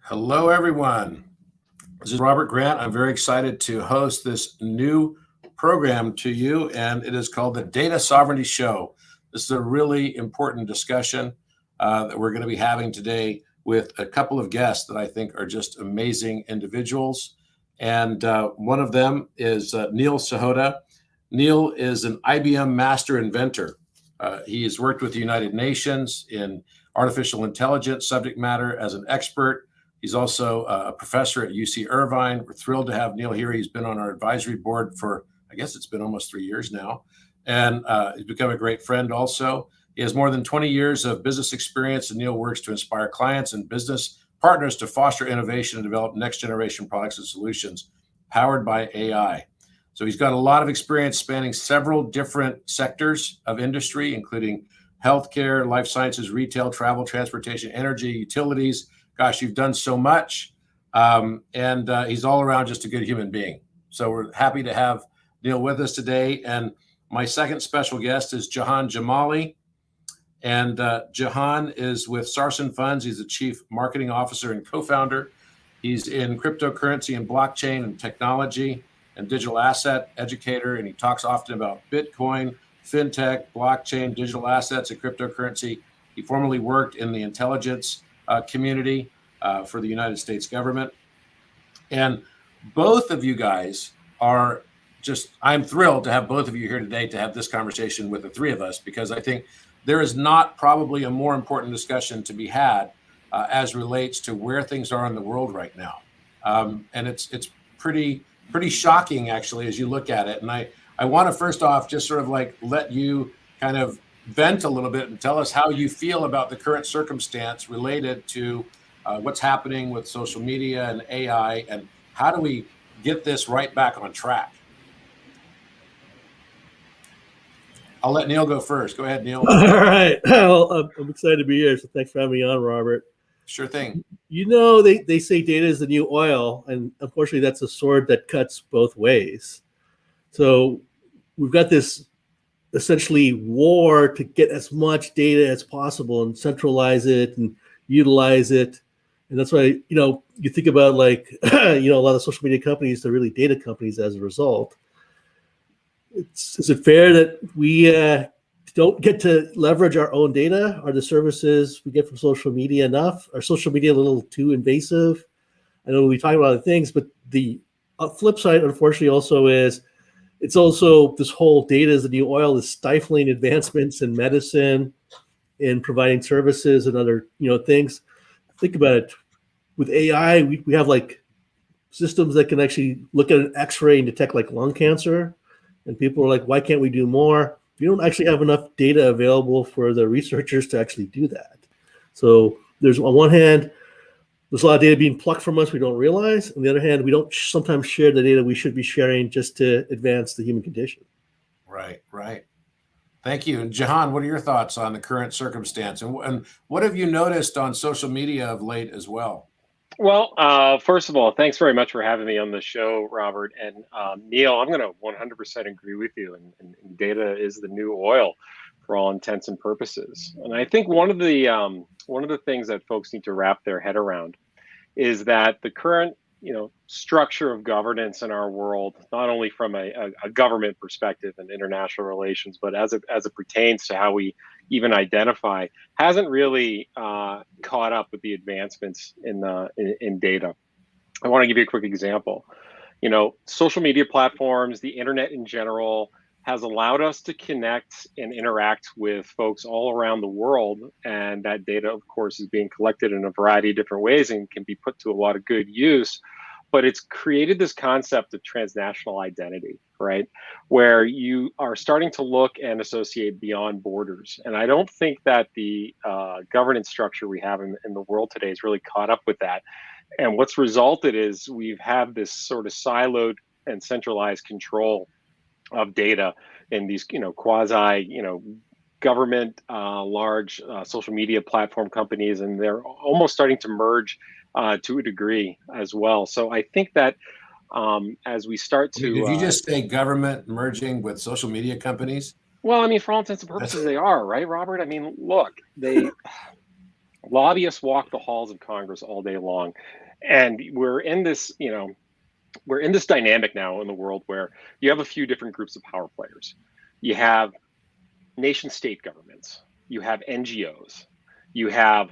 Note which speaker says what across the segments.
Speaker 1: Hello, everyone. This is Robert Grant. I'm very excited to host this new program to you, and it is called the Data Sovereignty Show. This is a really important discussion that we're going to be having today with a couple of guests that I think are just amazing individuals. And one of them is Neil Sahota. Neil is an IBM Master Inventor. He has worked with the United Nations in artificial intelligence subject matter as an expert. He's also a professor at UC Irvine. We're thrilled to have Neil here. He's been on our advisory board for, I guess it's been almost 3 years now. And he's become a great friend also. He has more than 20 years of business experience, and Neil works to inspire clients and business partners to foster innovation and develop next generation products and solutions powered by AI. So he's got a lot of experience spanning several different sectors of industry, including healthcare, life sciences, retail, travel, transportation, energy, utilities. Gosh, you've done so much. And he's all around just a good human being. So we're happy to have Neil with us today. And my second special guest is Jahon Jamali. And Jahon is with Sarson Funds. He's the chief marketing officer and co-founder. He's in cryptocurrency and blockchain and technology and digital asset educator. And he talks often about Bitcoin, fintech, blockchain, digital assets, and cryptocurrency. He formerly worked in the intelligence community for the United States government. And both of you guys are I'm thrilled to have both of you here today to have this conversation with the three of us, because I think there is not probably a more important discussion to be had as relates to where things are in the world right now. And it's pretty shocking, actually, as you look at it. And I want to first off just sort of like let you kind of vent a little bit and tell us how you feel about the current circumstance related to what's happening with social media and AI, and how do we get this right back on track? I'll let Neil go first. Go ahead, Neil.
Speaker 2: All right. Well, I'm excited to be here, so thanks for having me on, Robert.
Speaker 1: Sure thing.
Speaker 2: You know, they say data is the new oil, and unfortunately that's a sword that cuts both ways. So we've got this essentially war to get as much data as possible and centralize it and utilize it. And that's why, you think about like, a lot of social media companies, they're really data companies as a result. Is it fair that we don't get to leverage our own data? Are the services we get from social media enough? Are social media a little too invasive? I know we talk about other things, but the flip side, unfortunately, also is it's also this whole data is the new oil is stifling advancements in medicine, in providing services and other things. Think about it. With AI, we have like systems that can actually look at an X-ray and detect like lung cancer. And people are like, why can't we do more? We don't actually have enough data available for the researchers to actually do that. So there's, on one hand, there's a lot of data being plucked from us we don't realize. On the other hand, we don't sometimes share the data we should be sharing just to advance the human condition.
Speaker 1: Right. Thank you. And Jahon, what are your thoughts on the current circumstance? And what have you noticed on social media of late as well?
Speaker 3: Well, first of all, thanks very much for having me on the show, Robert. And Neil, I'm going to 100% agree with you. And data is the new oil for all intents and purposes. And I think one of the things that folks need to wrap their head around is that the current structure of governance in our world, not only from a government perspective and international relations, but as it pertains to how we even identify, hasn't really caught up with the advancements in data. I want to give you a quick example. Social media platforms, the internet in general, has allowed us to connect and interact with folks all around the world. And that data, of course, is being collected in a variety of different ways and can be put to a lot of good use. But it's created this concept of transnational identity, right? Where you are starting to look and associate beyond borders. And I don't think that the governance structure we have in the world today is really caught up with that. And what's resulted is we've had this sort of siloed and centralized control of data in these, quasi, government, large social media platform companies, and they're almost starting to merge to a degree as well. So I think that as we start to...
Speaker 1: Did you just say government merging with social media companies?
Speaker 3: Well, I mean, for all intents and purposes, they are, right, Robert? I mean, look, Lobbyists walk the halls of Congress all day long, and we're in this, we're in this dynamic now in the world where you have a few different groups of power players. You have nation state governments, you have NGOs, you have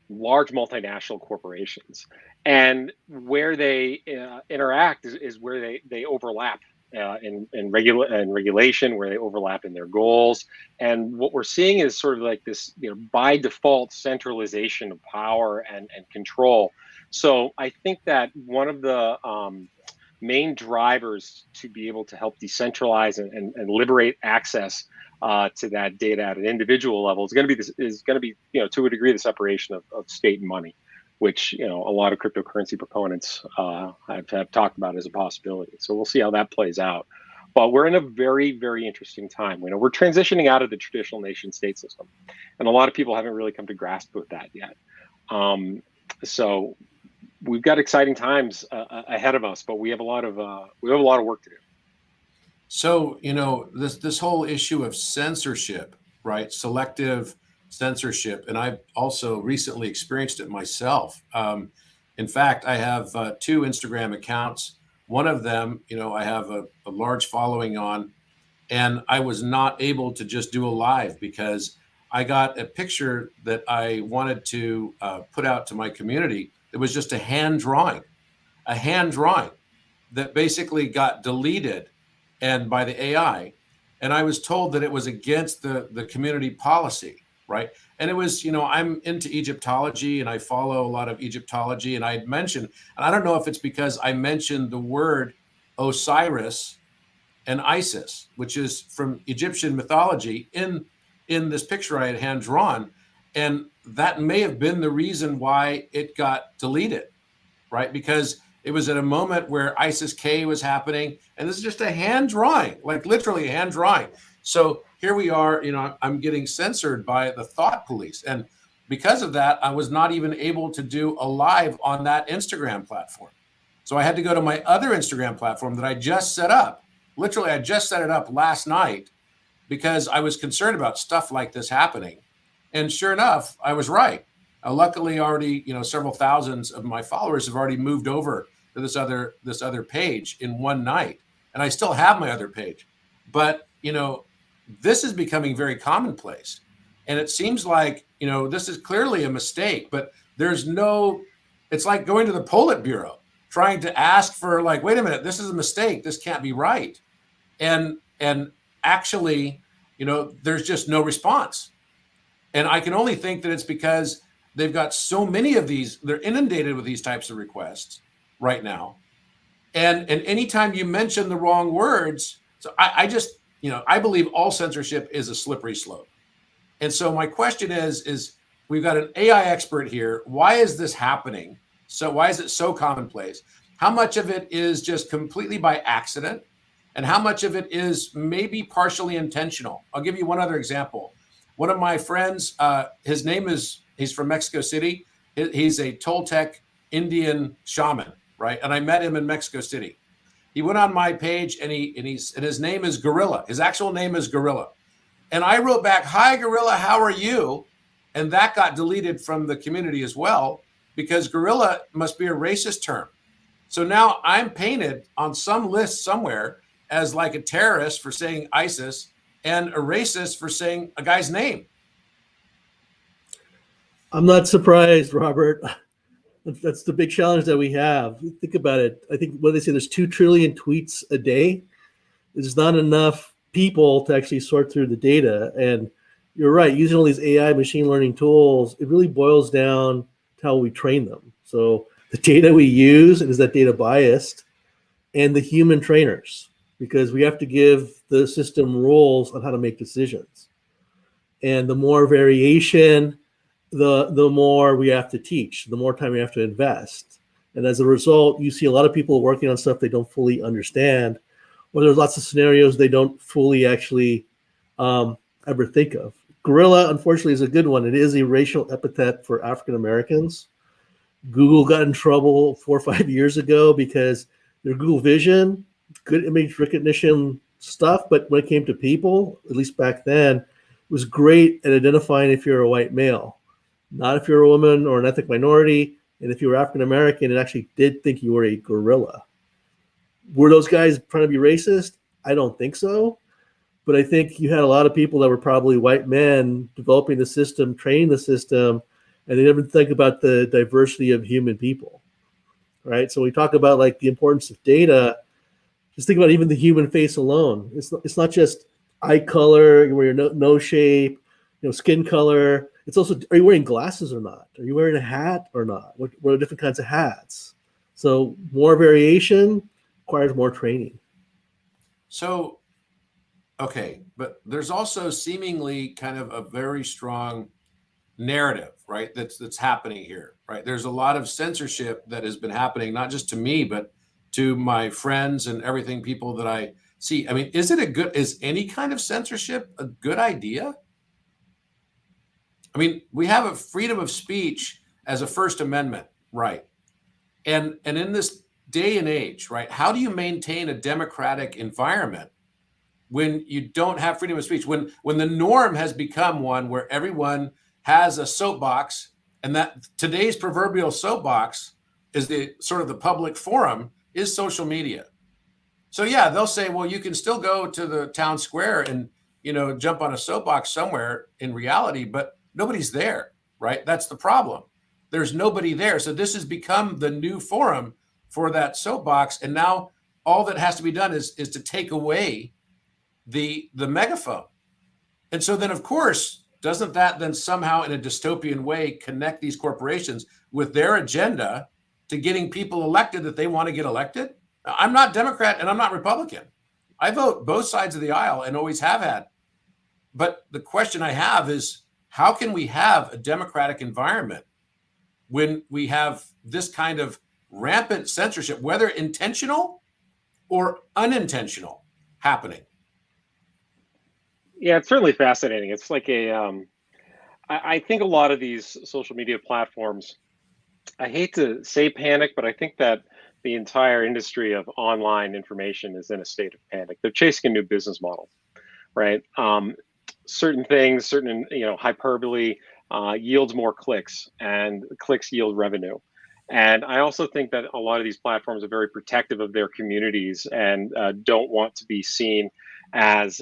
Speaker 3: large multinational corporations, and where they interact is where they overlap in regulation, where they overlap in their goals. And what we're seeing is sort of like this, by default centralization of power and control. So I think that one of the main drivers to be able to help decentralize and liberate access to that data at an individual level is going to be to a degree the separation of state and money, which a lot of cryptocurrency proponents have talked about as a possibility. So we'll see how that plays out. But we're in a very, very interesting time. We're transitioning out of the traditional nation state system, and a lot of people haven't really come to grasp with that yet. So we've got exciting times ahead of us, but we have a lot of work to do.
Speaker 1: So, this whole issue of censorship, right? Selective censorship. And I've also recently experienced it myself. In fact, I have 2 Instagram accounts. One of them, I have a large following on, and I was not able to just do a live because I got a picture that I wanted to put out to my community. It was just a hand drawing that basically got deleted and by the AI. And I was told that it was against the community policy, right? And it was, I'm into Egyptology and I follow a lot of Egyptology. And I had mentioned, and I don't know if it's because I mentioned the word Osiris and Isis, which is from Egyptian mythology in this picture I had hand drawn. And that may have been the reason why it got deleted, right? Because it was at a moment where ISIS-K was happening, and this is just a hand drawing, like literally a hand drawing. So here we are, I'm getting censored by the thought police. And because of that, I was not even able to do a live on that Instagram platform. So I had to go to my other Instagram platform that I just set up. Literally, I just set it up last night because I was concerned about stuff like this happening. And sure enough, I was right. Luckily, already, several thousands of my followers have already moved over to this other page in one night, and I still have my other page. But this is becoming very commonplace, and it seems like this is clearly a mistake. But it's like going to the Politburo, trying to ask for wait a minute, this is a mistake. This can't be right, and actually, there's just no response. And I can only think that it's because they've got so many of these, they're inundated with these types of requests right now. And anytime you mention the wrong words, so I just, I believe all censorship is a slippery slope. And so my question is we've got an AI expert here. Why is this happening? So why is it so commonplace? How much of it is just completely by accident? And how much of it is maybe partially intentional? I'll give you one other example. One of my friends, he's from Mexico City. He's a Toltec Indian shaman, right? And I met him in Mexico City. He went on my page and his name is Gorilla. His actual name is Gorilla. And I wrote back, "Hi, Gorilla, how are you?" And that got deleted from the community as well, because Gorilla must be a racist term. So now I'm painted on some list somewhere as like a terrorist for saying ISIS and a racist for saying a guy's name.
Speaker 2: I'm not surprised, Robert. That's the big challenge that we have. Think about it. I think what they say, there's 2 trillion tweets a day. There's not enough people to actually sort through the data. And you're right, using all these AI machine learning tools, it really boils down to how we train them. So the data we use, is that data biased? And the human trainers, because we have to give the system rules on how to make decisions. And the more variation, the more we have to teach, the more time we have to invest. And as a result, you see a lot of people working on stuff they don't fully understand, or there's lots of scenarios they don't fully actually ever think of. Gorilla, unfortunately, is a good one. It is a racial epithet for African Americans. Google got in trouble 4 or 5 years ago because their Google Vision, good image recognition stuff, but when it came to people, at least back then, it was great at identifying if you're a white male. not if you're a woman or an ethnic minority. And if you were African American, it actually did think you were a gorilla. Were those guys trying to be racist? I don't think so. But I think you had a lot of people that were probably white men developing the system, training the system, and they never think about the diversity of human people, right? So we talk about like the importance of data. Just think about even the human face alone. It's not just eye color, your nose shape, skin color. It's also, are you wearing glasses or not? Are you wearing a hat or not? What are different kinds of hats? So more variation requires more training.
Speaker 1: So, okay, but there's also seemingly kind of a very strong narrative, right? That's happening here, right? There's a lot of censorship that has been happening, not just to me, but to my friends and everything, people that I see. I mean, is any kind of censorship a good idea? I mean, we have a freedom of speech as a First Amendment right. And in this day and age, right, how do you maintain a democratic environment when you don't have freedom of speech? When the norm has become one where everyone has a soapbox, and that today's proverbial soapbox is the sort of the public forum is social media. So yeah, they'll say, well, you can still go to the town square and jump on a soapbox somewhere in reality, but nobody's there, right? That's the problem. There's nobody there. So this has become the new forum for that soapbox. And now all that has to be done is to take away the megaphone. And so then, of course, doesn't that then somehow in a dystopian way connect these corporations with their agenda to getting people elected that they want to get elected? I'm not Democrat and I'm not Republican. I vote both sides of the aisle and always have had. But the question I have is, how can we have a democratic environment when we have this kind of rampant censorship, whether intentional or unintentional, happening?
Speaker 3: Yeah, it's certainly fascinating. It's like I think a lot of these social media platforms, I hate to say panic, but I think that the entire industry of online information is in a state of panic. They're chasing a new business model, right? Certain things, certain hyperbole yields more clicks, and clicks yield revenue. And I also think that a lot of these platforms are very protective of their communities and don't want to be seen as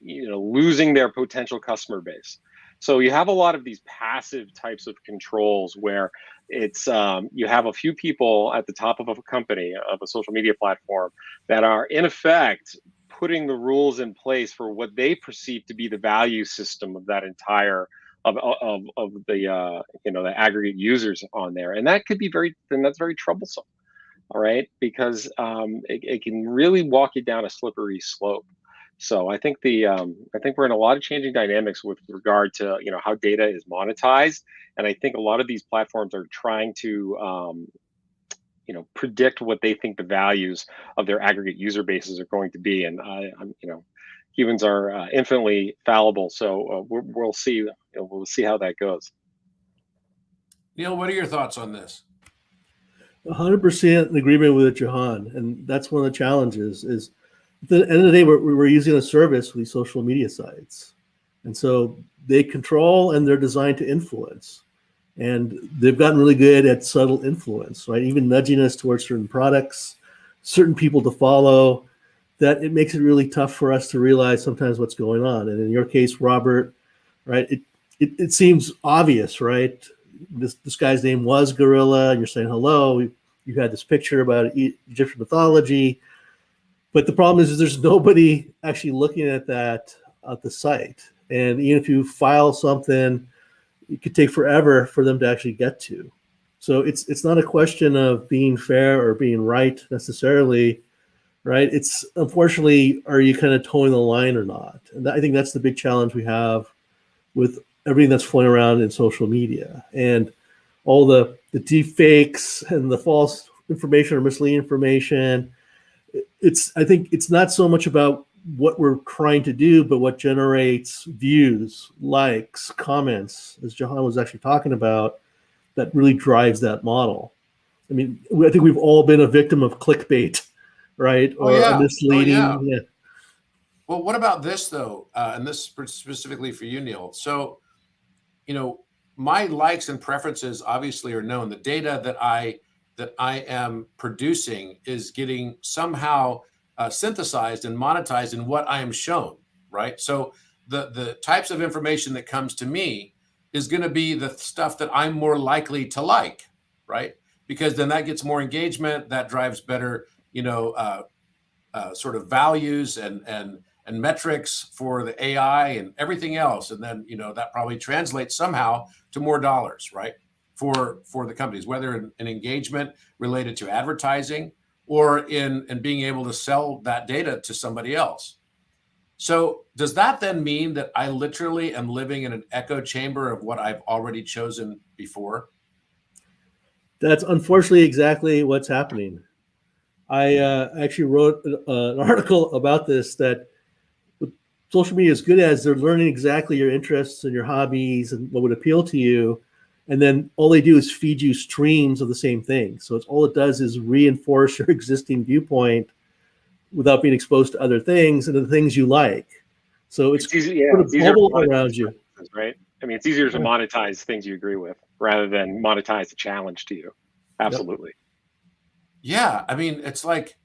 Speaker 3: losing their potential customer base. So you have a lot of these passive types of controls where it's you have a few people at the top of a company, of a social media platform, that are in effect putting the rules in place for what they perceive to be the value system of that entire of the the aggregate users on there, and that could be that's very troublesome. All right, because it can really walk you down a slippery slope. So I think I think we're in a lot of changing dynamics with regard to how data is monetized, and I think a lot of these platforms are trying to predict what they think the values of their aggregate user bases are going to be, and humans are infinitely fallible, so we'll see we'll see how that goes.
Speaker 2: Neil, what are your thoughts on this? 100% in agreement with Jahon, and that's one of the challenges. Is at the end of the day, we're using a service with these social media sites, and so they control and they're designed to influence, and they've gotten really good at subtle influence, right? Even nudging us towards certain products, certain people to follow. That it makes it really tough for us to realize sometimes what's going on. And in your case, Robert, right? It seems obvious, right? This guy's name was Gorilla, and you're saying hello. You had this picture about Egyptian mythology, but the problem is there's nobody actually looking at that at the site. And even if you file something, it could take forever for them to actually get to. So it's not a question of being fair or being right necessarily, right? It's unfortunately, are you kind of towing the line or not? And I think that's the big challenge we have with everything that's floating around in social media and all the deep fakes and the false information or misleading information. I think it's not so much about what we're trying to do, but what generates views, likes, comments, as Jahon was actually talking about, that really drives that model. I mean, I think we've all been a victim of clickbait, right? Or misleading.
Speaker 1: Oh, yeah. Well, what about this though? And this specifically for you, Neil. So, my likes and preferences obviously are known. The data that I am producing is getting somehow synthesized and monetized in what I am shown, right? So the types of information that comes to me is going to be the stuff that I'm more likely to like, right? Because then that gets more engagement, that drives better, sort of values and metrics for the AI and everything else, and then that probably translates somehow to more dollars, right? For the companies, whether in engagement related to advertising or in being able to sell that data to somebody else. So does that then mean that I literally am living in an echo chamber of what I've already chosen before?
Speaker 2: That's unfortunately exactly what's happening. I actually wrote an article about this, that social media is good as they're learning exactly your interests and your hobbies and what would appeal to you. And then all they do is feed you streams of the same thing. So all it does is reinforce your existing viewpoint without being exposed to other things and the things you like. So it's
Speaker 3: easy,
Speaker 2: sort of
Speaker 3: it's easier
Speaker 2: bubble around you.
Speaker 3: Right? I mean, it's easier to monetize things you agree with rather than monetize a challenge to you. Absolutely.
Speaker 1: Yeah, I mean, it's like,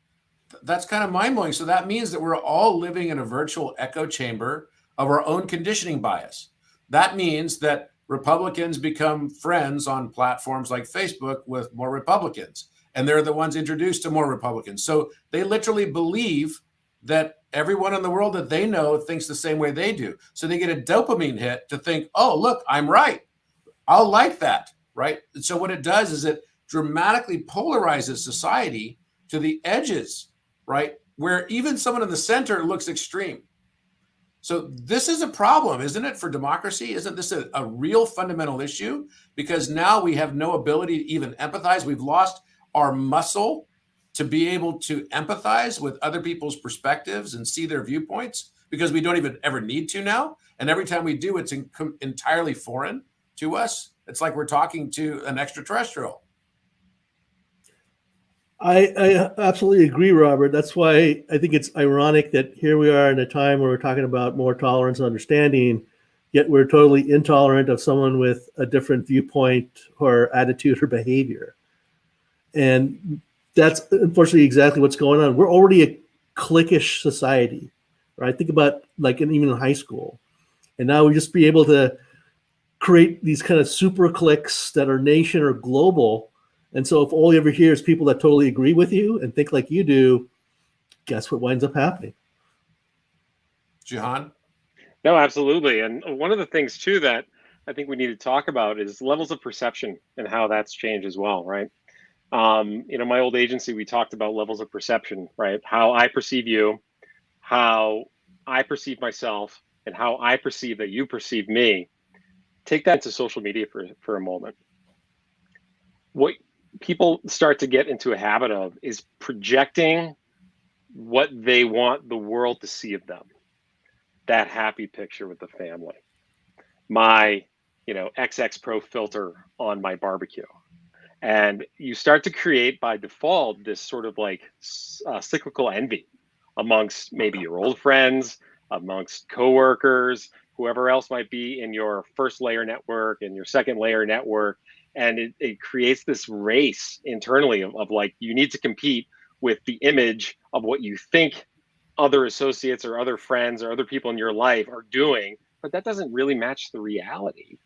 Speaker 1: that's kind of mind-blowing. So that means that we're all living in a virtual echo chamber of our own conditioning bias. That means that Republicans become friends on platforms like Facebook with more Republicans, and they're the ones introduced to more Republicans. So they literally believe that everyone in the world that they know thinks the same way they do. So they get a dopamine hit to think, oh, look, I'm right. I'll like that, right? And so what it does is it dramatically polarizes society to the edges, right? Where even someone in the center looks extreme. So this is a problem, isn't it, for democracy? Isn't this a real fundamental issue? Because now we have no ability to even empathize. We've lost our muscle to be able to empathize with other people's perspectives and see their viewpoints, because we don't even ever need to now. And every time we do, it's entirely foreign to us. It's like we're talking to an extraterrestrial.
Speaker 2: I absolutely agree, Robert. That's why I think it's ironic that here we are in a time where we're talking about more tolerance and understanding, yet we're totally intolerant of someone with a different viewpoint or attitude or behavior. And that's unfortunately exactly what's going on. We're already a cliquish society, right? Think about even in high school. And now we just be able to create these kind of super cliques that are nation or global. And so if all you ever hear is people that totally agree with you and think like you do, guess what winds up happening?
Speaker 1: Jahon?
Speaker 3: No, absolutely. And one of the things too that I think we need to talk about is levels of perception and how that's changed as well, right? My old agency, we talked about levels of perception, right? How I perceive you, how I perceive myself, and how I perceive that you perceive me. Take that to social media for a moment. What people start to get into a habit of is projecting what they want the world to see of them. That happy picture with the family, my XX Pro filter on my barbecue, and you start to create by default this sort of like cyclical envy amongst maybe your old friends, amongst coworkers, whoever else might be in your first layer network and your second layer network. And it creates this race internally of like, you need to compete with the image of what you think other associates or other friends or other people in your life are doing, but that doesn't really match the reality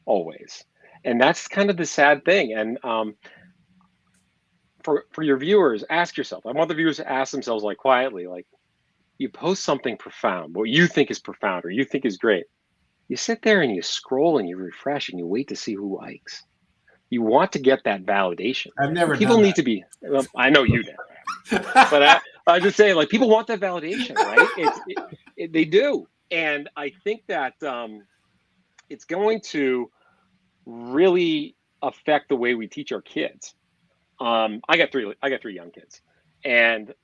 Speaker 3: always. And that's kind of the sad thing. And for your viewers, ask yourself, I want the viewers to ask themselves like quietly, like, you post something profound, what you think is profound or you think is great. You sit there and you scroll and you refresh and you wait to see who likes. You want to get that validation.
Speaker 1: I've never
Speaker 3: people
Speaker 1: done
Speaker 3: need to be, well, I know you did, but I just say, like, people want that validation, right? They do. And I think that it's going to really affect the way we teach our kids. I got three young kids, and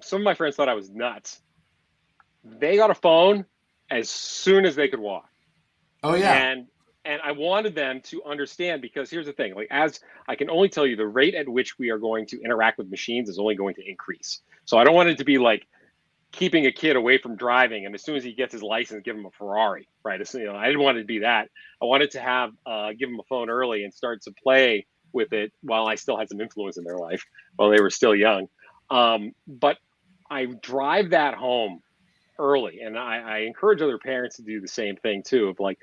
Speaker 3: some of my friends thought I was nuts. They got a phone as soon as they could walk.
Speaker 1: Oh yeah.
Speaker 3: And I wanted them to understand, because here's the thing, like, as I can only tell you, the rate at which we are going to interact with machines is only going to increase. So I don't want it to be like keeping a kid away from driving, and as soon as he gets his license, give him a Ferrari, right? I didn't want it to be that. I wanted to have give him a phone early and start to play with it while I still had some influence in their life while they were still young. But I drive that home early, and I encourage other parents to do the same thing too. Of like,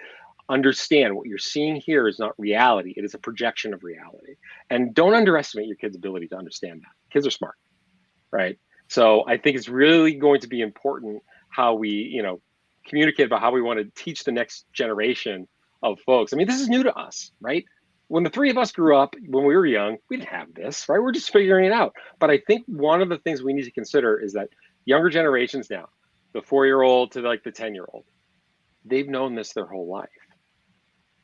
Speaker 3: understand what you're seeing here is not reality; it is a projection of reality, and don't underestimate your kid's ability to understand that. Kids are smart, right? So I think it's really going to be important how we, communicate about how we want to teach the next generation of folks. I mean, this is new to us, right? When the three of us grew up, when we were young, we didn't have this, right? We're just figuring it out. But I think one of the things we need to consider is that younger generations now, the 4-year-old to like the 10-year-old, they've known this their whole life.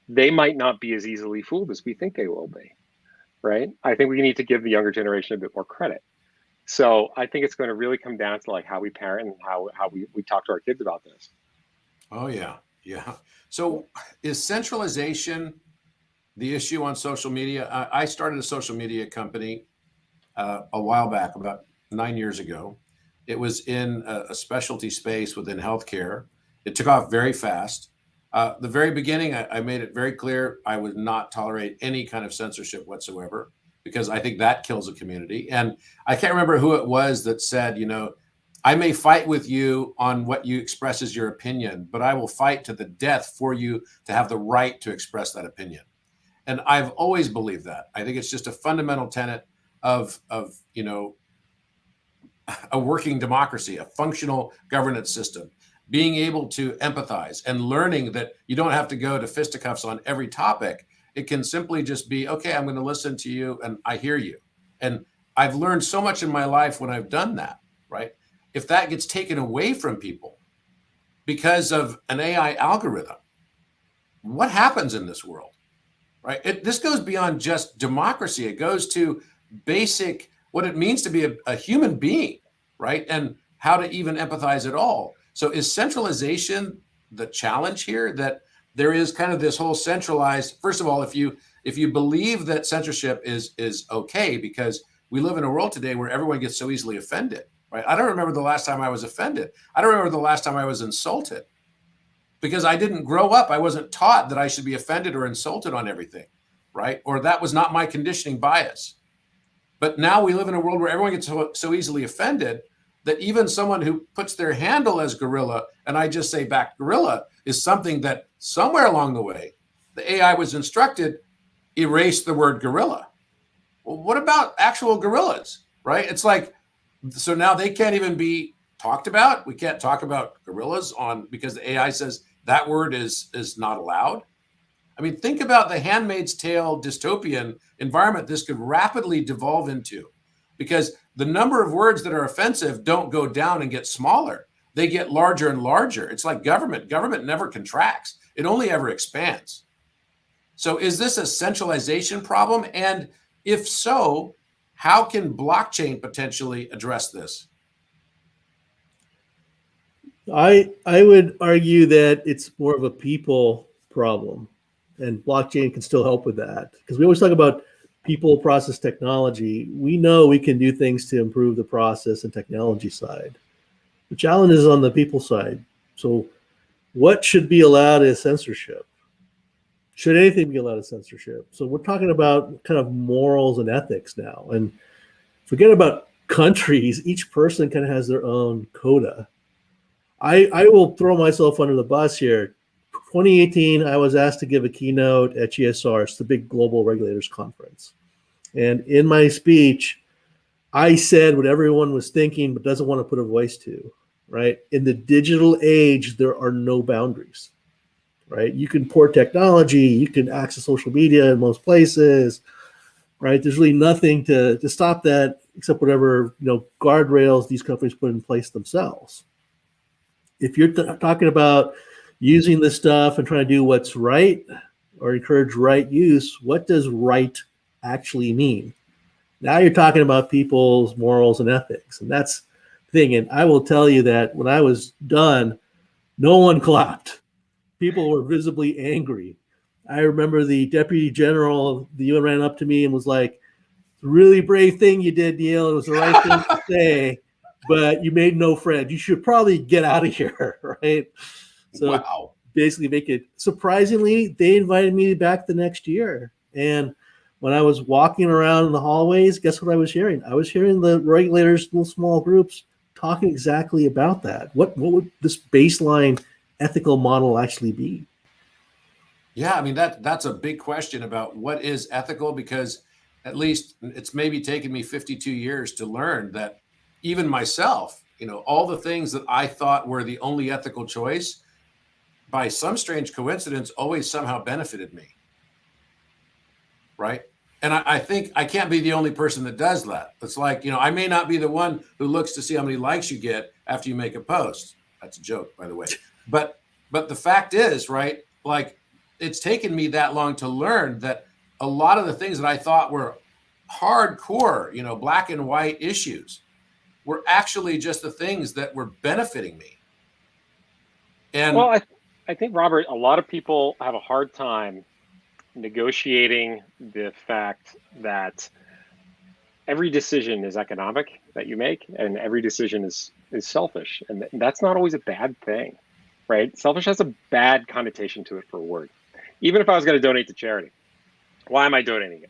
Speaker 3: They might not be as easily fooled as we think they will be, right? I think we need to give the younger generation a bit more credit. So I think it's going to really come down to like how we parent and how we talk to our kids about this.
Speaker 1: Oh, yeah. Yeah. So is centralization the issue on social media? I started a social media company a while back, about 9 years ago. It was in a specialty space within healthcare. It took off very fast. The very beginning, I made it very clear I would not tolerate any kind of censorship whatsoever, because I think that kills a community. And I can't remember who it was that said, I may fight with you on what you express as your opinion, but I will fight to the death for you to have the right to express that opinion. And I've always believed that. I think it's just a fundamental tenet of a working democracy, a functional governance system, being able to empathize and learning that you don't have to go to fisticuffs on every topic. It can simply just be, okay, I'm going to listen to you and I hear you. And I've learned so much in my life when I've done that, right? If that gets taken away from people because of an AI algorithm, what happens in this world, right? This goes beyond just democracy. It goes to basic, what it means to be a human being, right? And how to even empathize at all. So is centralization the challenge here, that there is kind of this whole centralized, first of all, if you believe that censorship is okay, because we live in a world today where everyone gets so easily offended, right? I don't remember the last time I was offended. I don't remember the last time I was insulted, because I didn't grow up. I wasn't taught that I should be offended or insulted on everything, right? Or that was not my conditioning bias. But now we live in a world where everyone gets so easily offended that even someone who puts their handle as gorilla, and I just say back gorilla, is something that somewhere along the way, the AI was instructed, erase the word gorilla. Well, what about actual gorillas, right? It's like, so now they can't even be talked about. We can't talk about gorillas because the AI says that word is not allowed. I mean, think about the Handmaid's Tale dystopian environment this could rapidly devolve into, because the number of words that are offensive don't go down and get smaller. They get larger and larger. It's like government. Government never contracts. It only ever expands. So is this a centralization problem? And if so, how can blockchain potentially address this?
Speaker 2: I would argue that it's more of a people problem, and blockchain can still help with that, because we always talk about people, process, technology. We know we can do things to improve the process and technology side. The challenge is on the people side. So what should be allowed as censorship? Should anything be allowed as censorship? So we're talking about kind of morals and ethics now. And forget about countries. Each person kind of has their own coda. I will throw myself under the bus here. 2018, I was asked to give a keynote at GSR, it's the big global regulators conference. And in my speech, I said what everyone was thinking but doesn't want to put a voice to, right? In the digital age, there are no boundaries, right? You can port technology, you can access social media in most places, right? There's really nothing to stop that except whatever, guardrails these companies put in place themselves. If you're talking about using this stuff and trying to do what's right or encourage right use, what does right actually mean? Now you're talking about people's morals and ethics, and that's the thing. And I will tell you that when I was done, no one clapped. People were visibly angry. I remember the Deputy General of the UN ran up to me and was like, "Really brave thing you did, Neil. It was the right thing to say." but you made no friend. You should probably get out of here, right? So
Speaker 1: Wow.
Speaker 2: basically make it, surprisingly, they invited me back the next year. And when I was walking around in the hallways, guess what I was hearing? I was hearing the regulators, little small groups, talking exactly about that. What would this baseline ethical model actually be?
Speaker 1: Yeah, I mean that's a big question about what is ethical, because at least it's maybe taken me 52 years to learn that even myself, all the things that I thought were the only ethical choice, by some strange coincidence, always somehow benefited me. Right. And I think I can't be the only person that does that. It's like, I may not be the one who looks to see how many likes you get after you make a post. That's a joke, by the way. But the fact is, right, like it's taken me that long to learn that a lot of the things that I thought were hardcore, black and white issues were actually just the things that were benefiting me. And
Speaker 3: well, I think, Robert, a lot of people have a hard time negotiating the fact that every decision is economic that you make, and every decision is selfish, and that's not always a bad thing, right? Selfish has a bad connotation to it for a word. Even if I was going to donate to charity, why am I donating it?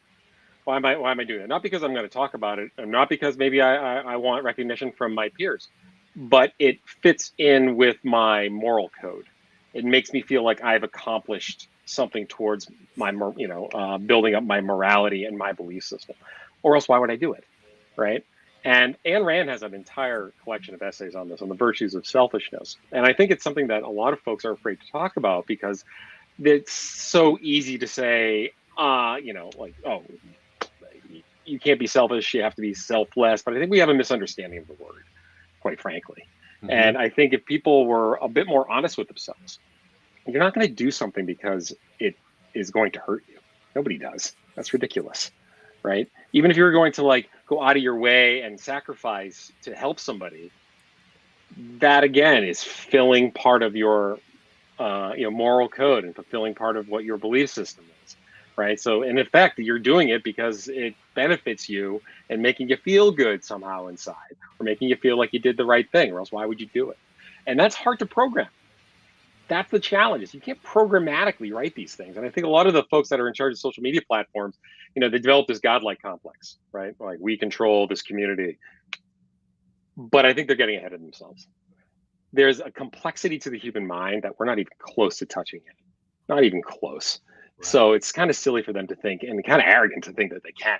Speaker 3: Why am I doing it? Not because I'm going to talk about it, and not because maybe I want recognition from my peers, but it fits in with my moral code. It makes me feel like I've accomplished something towards my, building up my morality and my belief system. Or else, why would I do it, right? And Ayn Rand has an entire collection of essays on this, on the virtues of selfishness. And I think it's something that a lot of folks are afraid to talk about because it's so easy to say, like, oh, you can't be selfish, you have to be selfless. But I think we have a misunderstanding of the word, quite frankly. Mm-hmm. And I think if people were a bit more honest with themselves, you're not going to do something because it is going to hurt you. Nobody does. That's ridiculous, right? Even if you're going to go out of your way and sacrifice to help somebody, that again is filling part of your moral code and fulfilling part of what your belief system is, right? So in effect, you're doing it because it benefits you and making you feel good somehow inside, or making you feel like you did the right thing, or else why would you do it? And that's hard to program. That's the challenge, is you can't programmatically write these things. And I think a lot of the folks that are in charge of social media platforms, they develop this godlike complex, right? Like, we control this community. But I think they're getting ahead of themselves. There's a complexity to the human mind that we're not even close to touching yet. Not even close. Right. So it's kind of silly for them to think, and kind of arrogant to think that they can,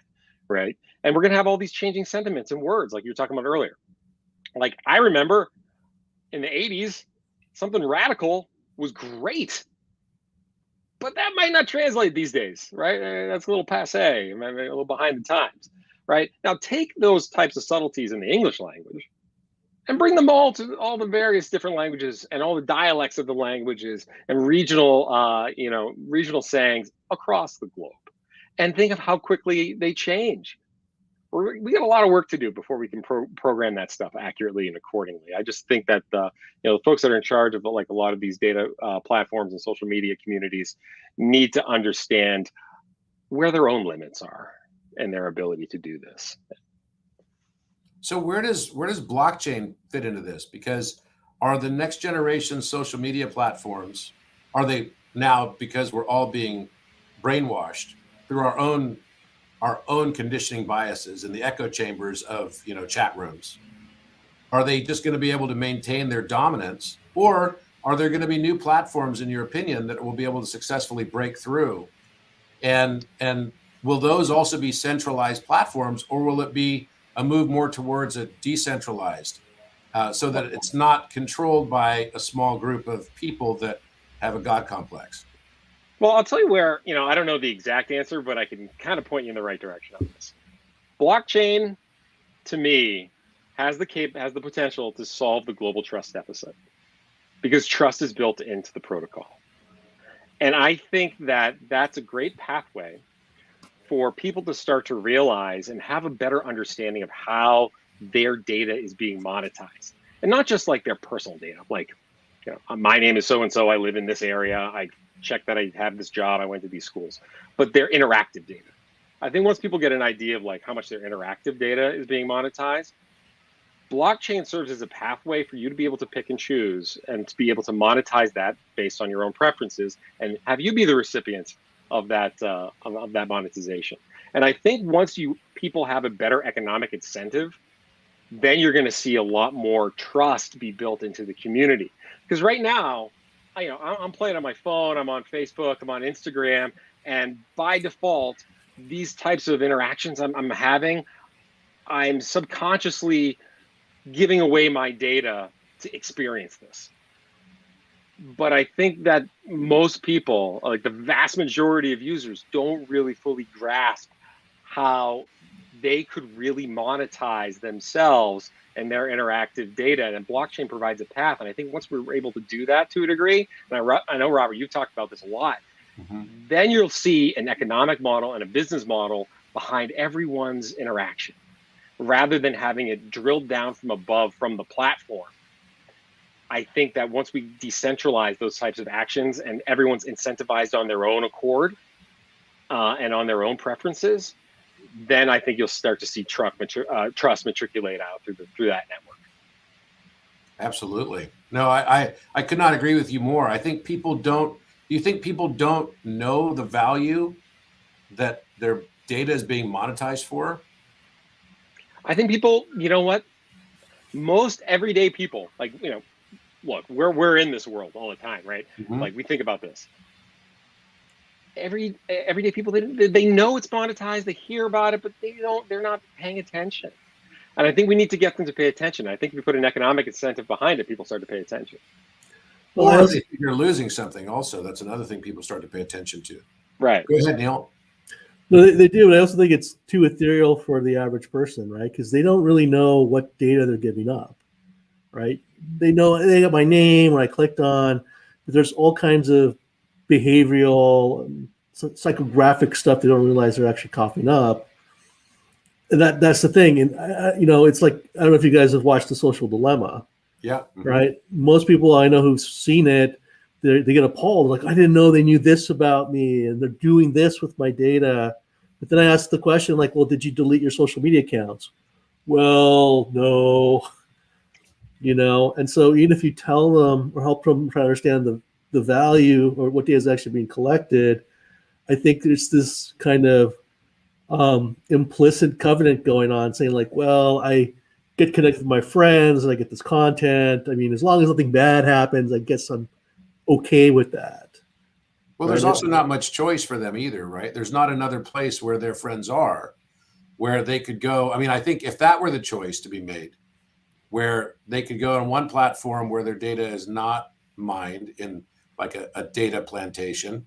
Speaker 3: right? And we're going to have all these changing sentiments and words like you were talking about earlier. Like, I remember in the 80s, something radical was great, but that might not translate these days, right? That's a little passé, a little behind the times, right? Now take those types of subtleties in the English language and bring them all to all the various different languages and all the dialects of the languages and regional, regional sayings across the globe, and think of how quickly they change. We got a lot of work to do before we can program that stuff accurately and accordingly. I just think that the folks that are in charge of a lot of these data platforms and social media communities need to understand where their own limits are and their ability to do this.
Speaker 1: So where does blockchain fit into this? Because are the next generation social media platforms, are they now, because we're all being brainwashed through our own conditioning biases in the echo chambers of chat rooms, are they just going to be able to maintain their dominance, or are there going to be new platforms, in your opinion, that will be able to successfully break through? And will those also be centralized platforms, or will it be a move more towards a decentralized, so that it's not controlled by a small group of people that have a God complex?
Speaker 3: Well, I'll tell you where, I don't know the exact answer, but I can kind of point you in the right direction on this. Blockchain, to me, has the potential to solve the global trust deficit, because trust is built into the protocol. And I think that that's a great pathway for people to start to realize and have a better understanding of how their data is being monetized. And not just like their personal data, like, my name is so-and-so, I live in this area, I check that I have this job, I went to these schools, but their interactive data. I think once people get an idea of how much their interactive data is being monetized, blockchain serves as a pathway for you to be able to pick and choose and to be able to monetize that based on your own preferences and have you be the recipient of that monetization. And I think once people have a better economic incentive, then you're going to see a lot more trust be built into the community. Because right now, I'm playing on my phone, I'm on Facebook, I'm on Instagram, and by default, these types of interactions I'm having, I'm subconsciously giving away my data to experience this. But I think that most people, like the vast majority of users, don't really fully grasp how they could really monetize themselves and their interactive data. And blockchain provides a path. And I think once we're able to do that to a degree, and I know, Robert, you've talked about this a lot, then you'll see an economic model and a business model behind everyone's interaction, rather than having it drilled down from above from the platform. I think that once we decentralize those types of actions and everyone's incentivized on their own accord and on their own preferences, then I think you'll start to see trust matriculate out through that network.
Speaker 1: Absolutely. No, I could not agree with you more. I think people don't. Do you think people don't know the value that their data is being monetized for?
Speaker 3: I think people, you know what? Most everyday people, like, look, we're in this world all the time, right? Like, we think about this. Everyday people, they know it's monetized, they hear about it, but they're not paying attention. And I think we need to get them to pay attention. I think if we put an economic incentive behind it, people start to pay attention.
Speaker 1: Or if you're losing something also, that's another thing people start to pay attention to.
Speaker 3: Right.
Speaker 1: Go ahead, Neil.
Speaker 2: No, they do. But I also think it's too ethereal for the average person, right? Because they don't really know what data they're giving up, right? They know they got my name when I clicked on, but there's all kinds of behavioral, psychographic stuff they don't realize they're actually coughing up. And that's the thing. And, it's like, I don't know if you guys have watched The Social Dilemma.
Speaker 1: Yeah.
Speaker 2: Right. Most people I know who've seen it, they get appalled. Like, I didn't know they knew this about me and they're doing this with my data. But then I asked the question, like, well, did you delete your social media accounts? Well, no. And so even if you tell them or help them try to understand the value or what data is actually being collected, I think there's this kind of implicit covenant going on saying, like, well, I get connected with my friends and I get this content. I mean, as long as nothing bad happens, I guess I'm okay with that.
Speaker 1: Well, there's also not much choice for them either, right? There's not another place where their friends are, where they could go. I mean, I think if that were the choice to be made, where they could go on one platform where their data is not mined in like a data plantation,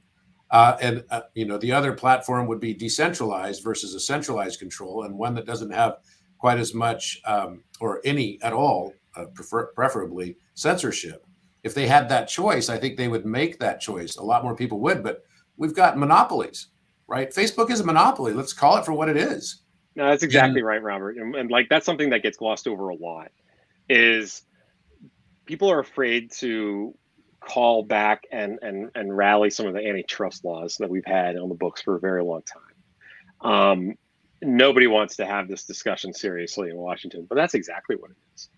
Speaker 1: and the other platform would be decentralized versus a centralized control, and one that doesn't have quite as much or any at all, preferably censorship. If they had that choice, I think they would make that choice. A lot more people would, but we've got monopolies, right? Facebook is a monopoly. Let's call it for what it is.
Speaker 3: No, that's exactly right, Robert. And like, that's something that gets glossed over a lot, is people are afraid to call back and rally some of the antitrust laws that we've had on the books for a very long time. Nobody wants to have this discussion seriously in Washington, but that's exactly what it is.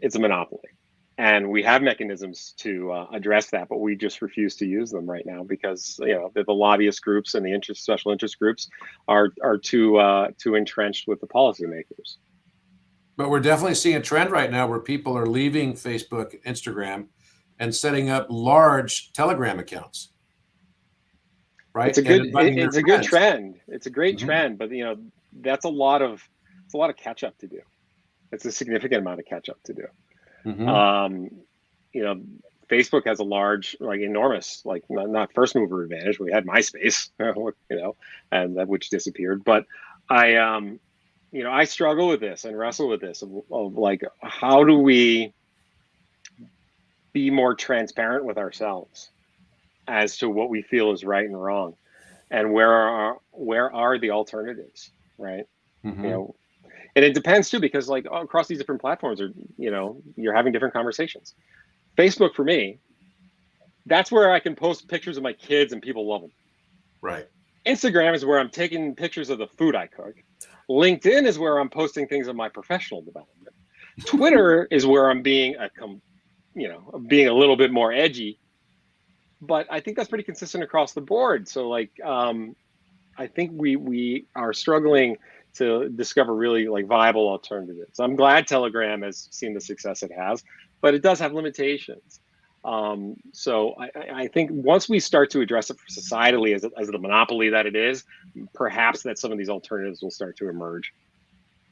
Speaker 3: It's a monopoly. And we have mechanisms to address that, but we just refuse to use them right now because the lobbyist groups and the special interest groups are too entrenched with the policymakers.
Speaker 1: But we're definitely seeing a trend right now where people are leaving Facebook, Instagram, and setting up large Telegram accounts. Right?
Speaker 3: It's a good trend. It's a great trend, but that's a lot of catch up to do. It's a significant amount of catch up to do. Facebook has a large, enormous, not first mover advantage. We had MySpace, and that which disappeared. But I struggle with this and wrestle with this of how do we be more transparent with ourselves as to what we feel is right and wrong, and where are the alternatives, right? And it depends too, because across these different platforms you're having different conversations. Facebook, for me, that's where I can post pictures of my kids and people love them.
Speaker 1: Right.
Speaker 3: Instagram is where I'm taking pictures of the food I cook. LinkedIn is where I'm posting things of my professional development. Twitter is where I'm being being a little bit more edgy, but I think that's pretty consistent across the board. So like, I think we are struggling to discover really like viable alternatives. I'm glad Telegram has seen the success it has, but it does have limitations. So I think once we start to address it societally as the monopoly that it is, perhaps that some of these alternatives will start to emerge.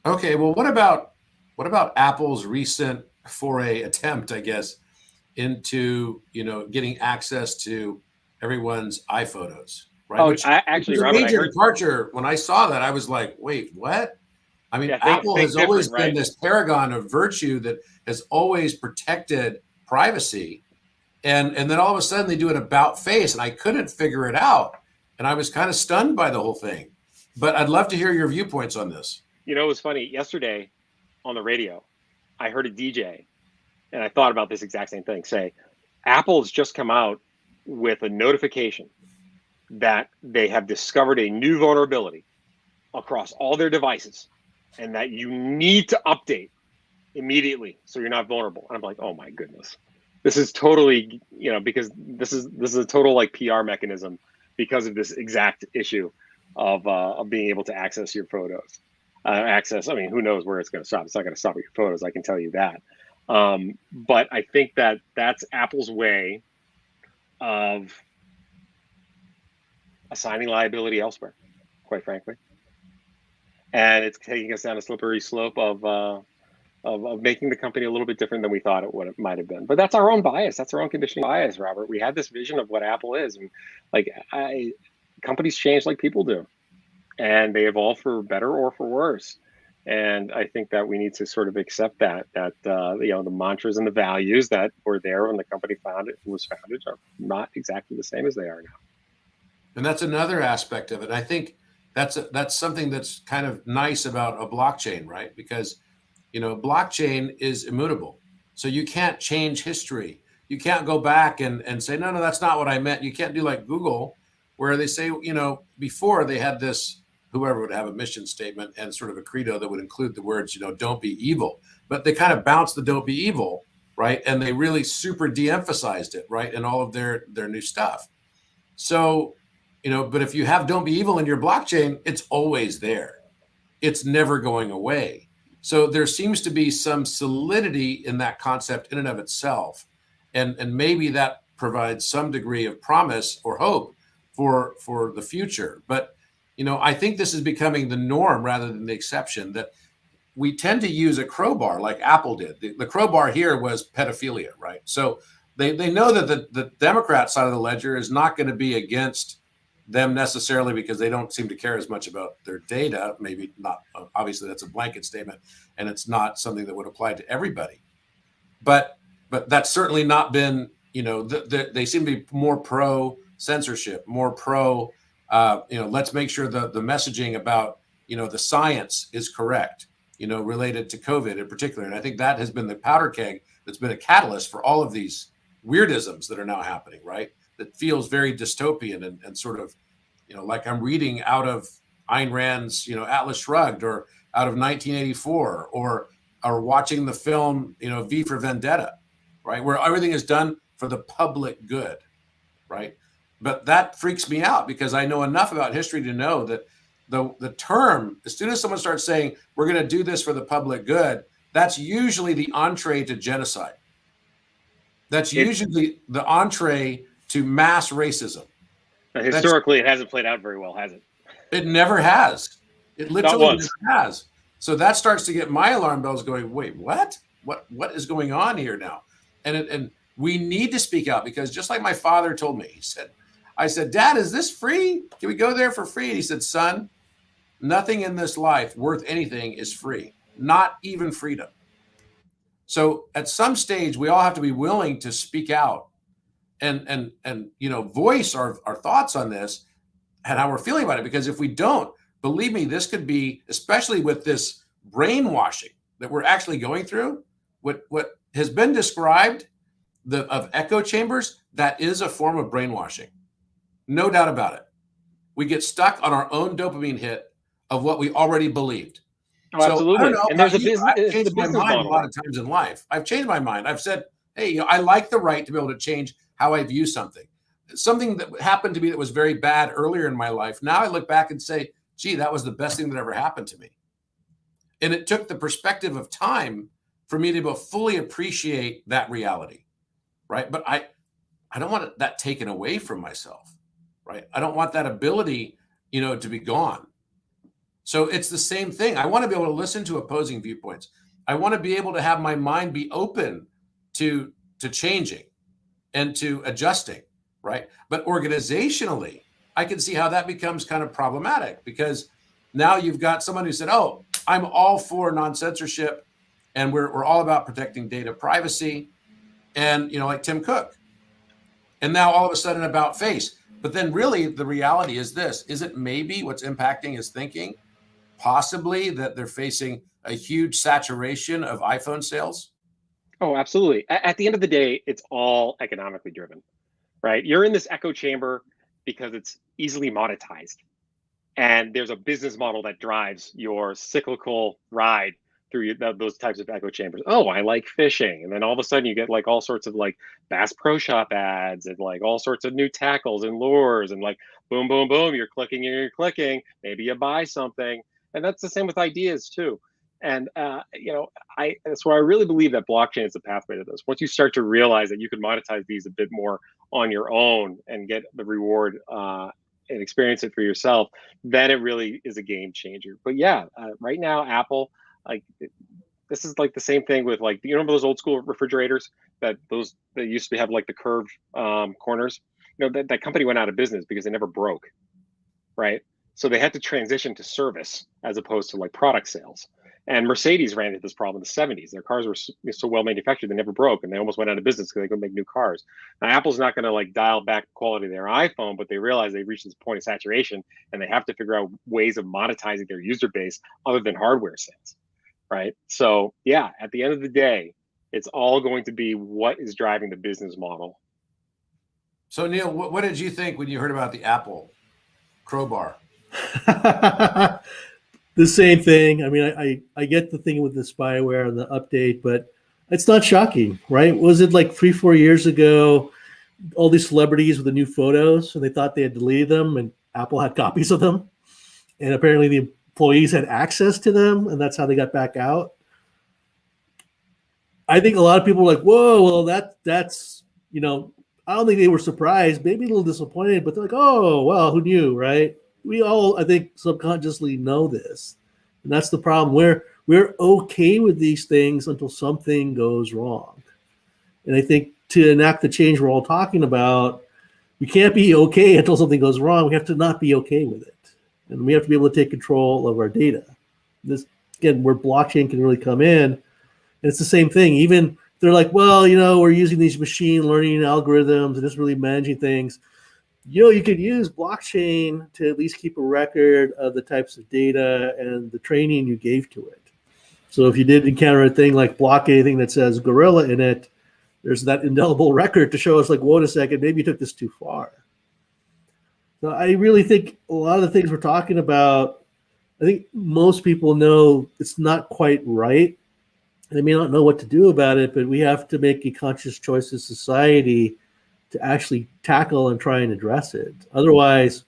Speaker 1: Okay, well, what about Apple's recent foray attempt, I guess, into getting access to everyone's iPhotos, right?
Speaker 3: Oh,
Speaker 1: Which
Speaker 3: actually,
Speaker 1: was a
Speaker 3: Robert,
Speaker 1: major departure. When I saw that, I was like, wait, what? I mean,
Speaker 3: yeah,
Speaker 1: Apple
Speaker 3: think
Speaker 1: has always
Speaker 3: different,
Speaker 1: been
Speaker 3: right?
Speaker 1: this paragon of virtue that has always protected privacy. And then all of a sudden they do an about face, and I couldn't figure it out. And I was kind of stunned by the whole thing. But I'd love to hear your viewpoints on this.
Speaker 3: You know, it was funny. Yesterday on the radio, I heard a DJ, and I thought about this exact same thing, say, Apple's just come out with a notification that they have discovered a new vulnerability across all their devices and that you need to update immediately so you're not vulnerable. And I'm like, oh my goodness. This is totally, because this is a total like PR mechanism because of this exact issue of being able to access your photos. I mean, who knows where it's going to stop? It's not going to stop at your photos. I can tell you that. But I think that's Apple's way of assigning liability elsewhere, quite frankly. And it's taking us down a slippery slope of making the company a little bit different than we thought it might have been. But that's our own bias. That's our own conditioning bias, Robert. We had this vision of what Apple is, and companies change like people do, and they evolve for better or for worse. And I think that we need to sort of accept that the mantras and the values that were there when the company was founded are not exactly the same as they are now.
Speaker 1: And that's another aspect of it. I think that's something that's kind of nice about a blockchain, right? Because blockchain is immutable. So you can't change history. You can't go back and say, no, that's not what I meant. You can't do like Google, where they say, before they had this, whoever would have a mission statement and sort of a credo that would include the words, don't be evil. But they kind of bounced the don't be evil, right? And they really super de-emphasized it, right? In all of their new stuff. So, but if you have don't be evil in your blockchain, it's always there. It's never going away. So there seems to be some solidity in that concept in and of itself. And maybe that provides some degree of promise or hope for the future. But, I think this is becoming the norm rather than the exception, that we tend to use a crowbar like Apple did. The crowbar here was pedophilia, right? So they know that the Democrat side of the ledger is not going to be against them necessarily because they don't seem to care as much about their data. Maybe not. Obviously, that's a blanket statement, and it's not something that would apply to everybody. But that's certainly not been. They seem to be more pro censorship, more pro. Let's make sure the messaging about the science is correct. Related to COVID in particular, and I think that has been the powder keg that's been a catalyst for all of these weirdisms that are now happening. Right. That feels very dystopian and sort of, like I'm reading out of Ayn Rand's, Atlas Shrugged, or out of 1984, or watching the film, V for Vendetta, right? Where everything is done for the public good, right? But that freaks me out because I know enough about history to know that the term, as soon as someone starts saying, we're going to do this for the public good, that's usually the entree to genocide. That's usually the entree to mass racism.
Speaker 3: Historically, it hasn't played out very well, has it?
Speaker 1: It never has. It literally never has. So that starts to get my alarm bells going, wait, what? What is going on here now? And we need to speak out, because just like my father told me, I said, Dad, is this free? Can we go there for free? And he said, son, nothing in this life worth anything is free, not even freedom. So at some stage, we all have to be willing to speak out and voice our thoughts on this and how we're feeling about it. Because if we don't, believe me, this could be, especially with this brainwashing that we're actually going through, what has been described of echo chambers, that is a form of brainwashing. No doubt about it. We get stuck on our own dopamine hit of what we already believed.
Speaker 3: Oh,
Speaker 1: So I don't
Speaker 3: absolutely.
Speaker 1: know
Speaker 3: And there's
Speaker 1: about
Speaker 3: a
Speaker 1: you.
Speaker 3: business.
Speaker 1: I've
Speaker 3: It's the
Speaker 1: changed my
Speaker 3: business
Speaker 1: mind a
Speaker 3: model.
Speaker 1: lot of times in life. I've changed my mind. I've said, hey, I like the right to be able to change how I view something. Something that happened to me that was very bad earlier in my life. Now I look back and say, gee, that was the best thing that ever happened to me. And it took the perspective of time for me to be able to fully appreciate that reality, right? But I don't want that taken away from myself, right? I don't want that ability, to be gone. So it's the same thing. I want to be able to listen to opposing viewpoints. I want to be able to have my mind be open to changing and to adjusting, right? But organizationally, I can see how that becomes kind of problematic because now you've got someone who said, "Oh, I'm all for non-censorship, and we're all about protecting data privacy," and like Tim Cook, and now all of a sudden about face. But then really the reality is this: is it maybe what's impacting his thinking? Possibly that they're facing a huge saturation of iPhone sales.
Speaker 3: Oh, absolutely. At the end of the day, it's all economically driven, right? You're in this echo chamber because it's easily monetized. And there's a business model that drives your cyclical ride through those types of echo chambers. Oh, I like fishing. And then all of a sudden you get like all sorts of like Bass Pro Shop ads and like all sorts of new tackles and lures and like boom, boom, boom, you're clicking and you're clicking. Maybe you buy something. And that's the same with ideas too. And that's where I really believe that blockchain is the pathway to this. Once you start to realize that you can monetize these a bit more on your own and get the reward and experience it for yourself, then it really is a game changer. But yeah, right now Apple, like this is like the same thing with like those old school refrigerators that used to have like the curved corners. That company went out of business because they never broke, right? So they had to transition to service as opposed to like product sales. And Mercedes ran into this problem in the 70s. Their cars were so well manufactured, they never broke, and they almost went out of business because they couldn't make new cars. Now, Apple's not going to like dial back the quality of their iPhone, but they realize they've reached this point of saturation and they have to figure out ways of monetizing their user base other than hardware sales, right? So, yeah, at the end of the day, it's all going to be what is driving the business model.
Speaker 1: So, Neil, what did you think when you heard about the Apple crowbar?
Speaker 2: The same thing. I mean, I get the thing with the spyware and the update, but it's not shocking, right? Was it like 3-4 years ago? All these celebrities with the new photos, and they thought they had deleted them, and Apple had copies of them, and apparently the employees had access to them, and that's how they got back out. I think a lot of people were like, "Whoa, well, that's." I don't think they were surprised, maybe a little disappointed, but they're like, "Oh, well, who knew, right?" We all, I think, subconsciously know this, and that's the problem. We're okay with these things until something goes wrong, and I think to enact the change we're all talking about, we can't be okay until something goes wrong. We have to not be okay with it, and we have to be able to take control of our data. This again, where blockchain can really come in, and it's the same thing. Even they're like, well, we're using these machine learning algorithms and just really managing things. You could use blockchain to at least keep a record of the types of data and the training you gave to it. So if you did encounter a thing like block anything that says gorilla in it, there's that indelible record to show us like, wait a second, maybe you took this too far. So I really think a lot of the things we're talking about, I think most people know it's not quite right. They may not know what to do about it, but we have to make a conscious choice as society to actually tackle and try and address it. Otherwise,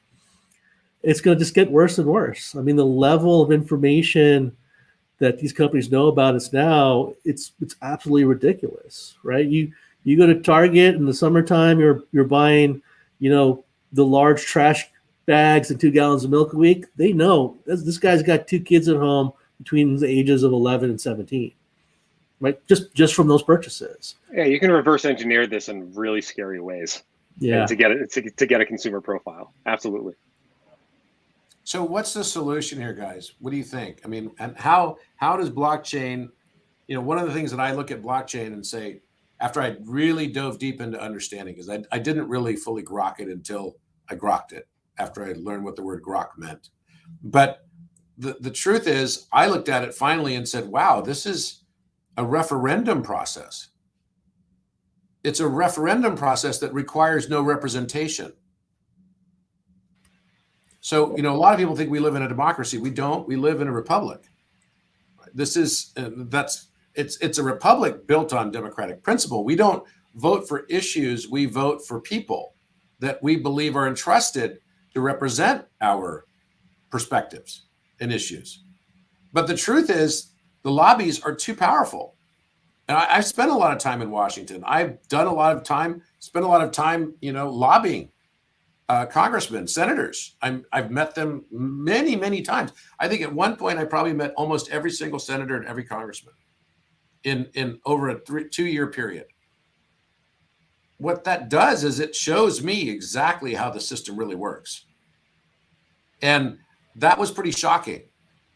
Speaker 2: it's going to just get worse and worse. I mean, the level of information that these companies know about us now, it's absolutely ridiculous, right? You go to Target in the summertime, you're buying, the large trash bags and 2 gallons of milk a week. They know this guy's got 2 kids at home between the ages of 11 and 17. Right, just from those purchases.
Speaker 3: Yeah, you can reverse engineer this in really scary ways.
Speaker 2: Yeah,
Speaker 3: to get it to get a consumer profile. Absolutely.
Speaker 1: So, what's the solution here, guys? What do you think? I mean, and how does blockchain? One of the things that I look at blockchain and say, after I really dove deep into understanding, because I didn't really fully grok it until I grokked it after I learned what the word grok meant. But the truth is, I looked at it finally and said, wow, this is a referendum process. It's a referendum process that requires no representation. So, a lot of people think we live in a democracy. We don't. We live in a republic. This is it's a republic built on democratic principle. We don't vote for issues. We vote for people that we believe are entrusted to represent our perspectives and issues. But the truth is, the lobbies are too powerful. And I've spent a lot of time in Washington. I've spent a lot of time, lobbying congressmen, senators. I've met them many, many times. I think at one point I probably met almost every single senator and every congressman in over a 2-year period. What that does is it shows me exactly how the system really works. And that was pretty shocking,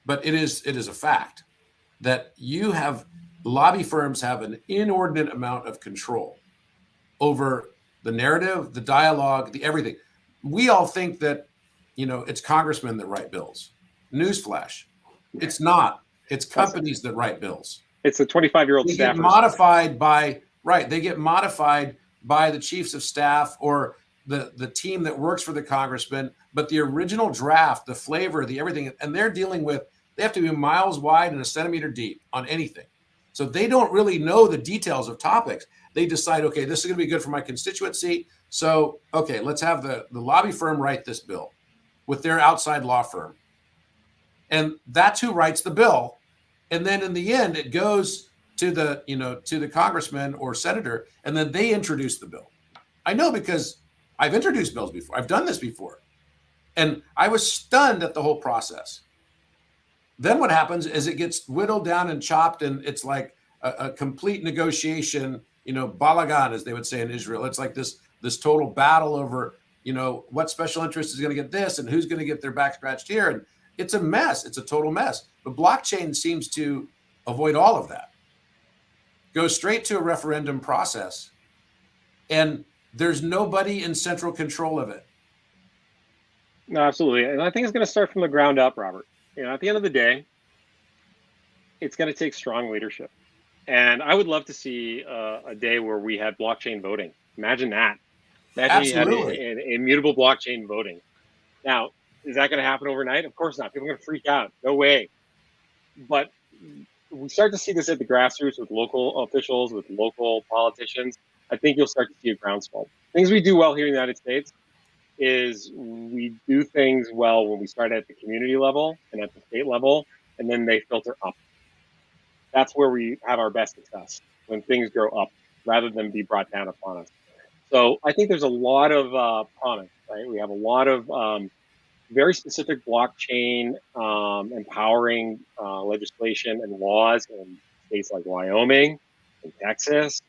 Speaker 1: but it is a fact that lobby firms have an inordinate amount of control over the narrative, the dialogue, the everything. We all think that, it's congressmen that write bills. Newsflash. It's not. It's companies that write bills.
Speaker 3: It's the 25-year-old staffers.
Speaker 1: They get modified by the chiefs of staff or the team that works for the congressman, but the original draft, the flavor, the everything, and they have to be miles wide and a centimeter deep on anything. So they don't really know the details of topics. They decide, okay, this is going to be good for my constituency. So, okay, let's have the lobby firm write this bill with their outside law firm. And that's who writes the bill. And then in the end, it goes to the congressman or senator, and then they introduce the bill. I know because I've introduced bills before. I've done this before. And I was stunned at the whole process. Then what happens is it gets whittled down and chopped, and it's like a complete negotiation, balagan, as they would say in Israel. It's like this total battle over, what special interest is going to get this and who's going to get their back scratched here. And it's a mess. It's a total mess. But blockchain seems to avoid all of that. Go straight to a referendum process, and there's nobody in central control of it.
Speaker 3: No, absolutely. And I think it's going to start from the ground up, Robert. At the end of the day, it's going to take strong leadership. And I would love to see a day where we had blockchain voting. Imagine that. Imagine you had immutable blockchain voting. Now, is that going to happen overnight? Of course not. People are going to freak out. No way. But we start to see this at the grassroots with local officials, with local politicians. I think you'll start to see a groundswell. Things we do well here in the United States is we do things well when we start at the community level and at the state level, and then they filter up. That's where we have our best success, when things grow up rather than be brought down upon us. So I think there's a lot of promise, right? We have a lot of very specific blockchain empowering legislation and laws in states like Wyoming and Texas.